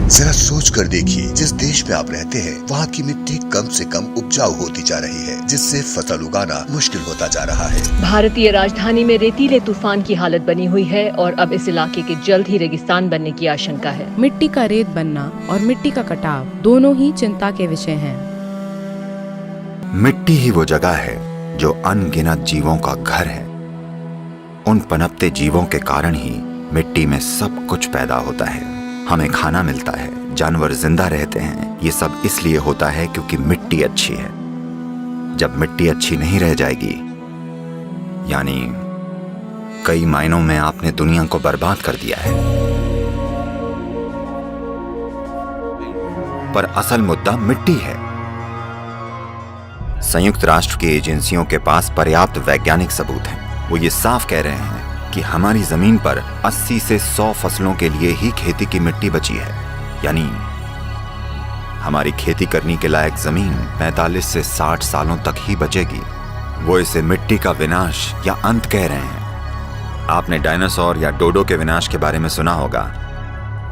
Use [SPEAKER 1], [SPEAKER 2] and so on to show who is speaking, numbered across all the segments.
[SPEAKER 1] जरा सोच कर देखिए, जिस देश में आप रहते हैं वहाँ की मिट्टी कम से कम उपजाऊ होती जा रही है, जिससे फसल उगाना मुश्किल होता जा रहा है।
[SPEAKER 2] भारतीय राजधानी में रेतीले तूफान की हालत बनी हुई है और अब इस इलाके के जल्द ही रेगिस्तान बनने की आशंका है।
[SPEAKER 3] मिट्टी का रेत बनना और मिट्टी का कटाव दोनों ही चिंता के विषय हैं।
[SPEAKER 4] मिट्टी ही वो जगह है जो अनगिनत जीवों का घर है। उन पनपते जीवों के कारण ही मिट्टी में सब कुछ पैदा होता है। हमें खाना मिलता है, जानवर जिंदा रहते हैं। ये सब इसलिए होता है क्योंकि मिट्टी अच्छी है। जब मिट्टी अच्छी नहीं रह जाएगी, यानी कई मायनों में आपने दुनिया को बर्बाद कर दिया है। पर असल मुद्दा मिट्टी है। संयुक्त राष्ट्र की एजेंसियों के पास पर्याप्त वैज्ञानिक सबूत हैं। वो ये साफ कह रहे हैं कि हमारी जमीन पर 80 से 100 फसलों के लिए ही खेती की मिट्टी बची है। यानी हमारी खेती करने के लायक जमीन 45 से 60 सालों तक ही बचेगी। वो इसे मिट्टी का विनाश या अंत कह रहे हैं। आपने डायनासोर या डोडो के विनाश के बारे में सुना होगा,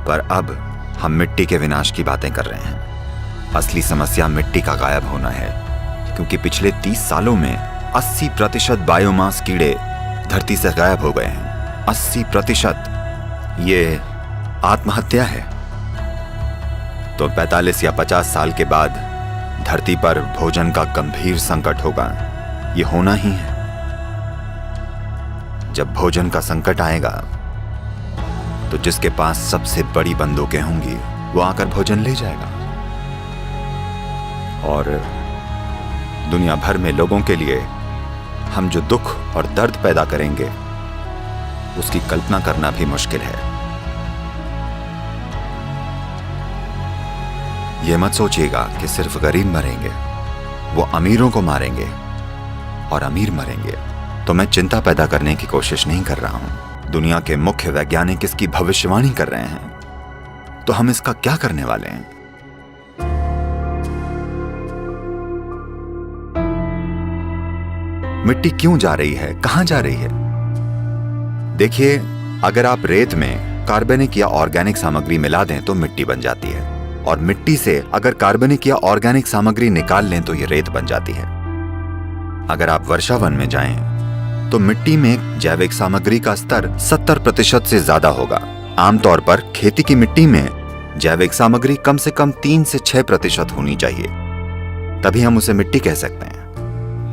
[SPEAKER 4] पर अब हम मिट्टी के विनाश की बातें कर रहे हैं। असली समस्या मिट्टी का गायब होना है, क्योंकि पिछले 30 सालों में 80% बायोमास कीड़े धरती से गायब हो गए हैं। 80%। ये आत्महत्या है। तो 45 या 50 साल के बाद धरती पर भोजन का गंभीर संकट होगा। ये होना ही है। जब भोजन का संकट आएगा तो जिसके पास सबसे बड़ी बंदूकें होंगी वो आकर भोजन ले जाएगा। और दुनिया भर में लोगों के लिए हम जो दुख और दर्द पैदा करेंगे उसकी कल्पना करना भी मुश्किल है। यह मत सोचिएगा कि सिर्फ गरीब मरेंगे, वो अमीरों को मारेंगे और अमीर मरेंगे। तो मैं चिंता पैदा करने की कोशिश नहीं कर रहा हूं। दुनिया के मुख्य वैज्ञानिक इसकी भविष्यवाणी कर रहे हैं। तो हम इसका क्या करने वाले हैं? मिट्टी क्यों जा रही है, कहां जा रही है? देखिए, अगर आप रेत में कार्बनिक या ऑर्गेनिक सामग्री मिला दें तो मिट्टी बन जाती है, और मिट्टी से अगर कार्बनिक या ऑर्गेनिक सामग्री निकाल लें तो ये रेत बन जाती है। अगर आप वर्षा वन में जाएं तो मिट्टी में जैविक सामग्री का स्तर 70% से ज्यादा होगा। आमतौर पर खेती की मिट्टी में जैविक सामग्री कम से कम 3 से 6% होनी चाहिए, तभी हम उसे मिट्टी कह सकते हैं।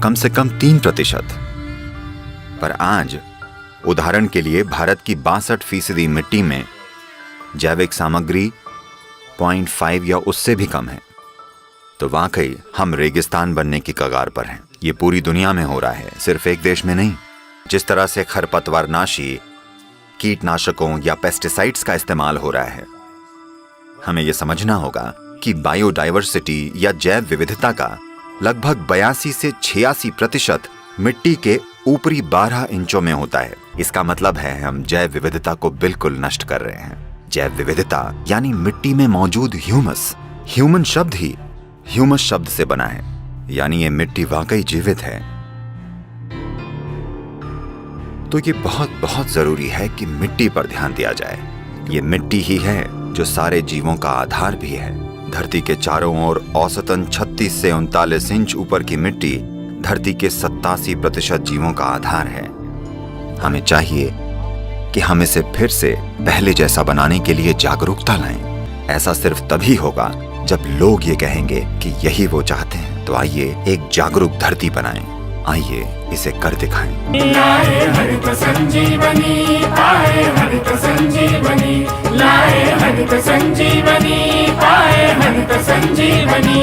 [SPEAKER 4] कम से कम 3%। पर आज उदाहरण के लिए भारत की 62% मिट्टी में जैविक सामग्री 0.5 या उससे भी कम है। तो वाकई हम रेगिस्तान बनने की कगार पर हैं। ये पूरी दुनिया में हो रहा है, सिर्फ एक देश में नहीं। जिस तरह से खरपतवारनाशी, कीटनाशकों या पेस्टिसाइड्स का इस्तेमाल हो रहा है, हमें यह समझना होगा कि बायोडाइवर्सिटी या जैव विविधता का लगभग 82 से 86% मिट्टी के ऊपरी 12 इंचों में होता है। इसका मतलब है हम जैव विविधता को बिल्कुल नष्ट कर रहे हैं। जैव विविधता यानी मिट्टी में मौजूद ह्यूमस। ह्यूमन शब्द ही ह्यूमस शब्द से बना है, यानी ये मिट्टी वाकई जीवित है। तो ये बहुत बहुत जरूरी है कि मिट्टी पर ध्यान दिया जाए। ये मिट्टी ही है जो सारे जीवों का आधार भी है। धरती के चारों ओर औसतन 36 से 39 इंच ऊपर की मिट्टी धरती के 87% जीवों का आधार है। हमें चाहिए कि हम इसे फिर से पहले जैसा बनाने के लिए जागरूकता लाएं। ऐसा सिर्फ तभी होगा जब लोग ये कहेंगे कि यही वो चाहते हैं। तो आइए एक जागरूक धरती बनाएं। आइए इसे कर दिखाएं।
[SPEAKER 5] लाए हरित संजीवनी, पाए हरित संजीवनी, लाए हरित संजीवनी, पाए हरित संजीवनी।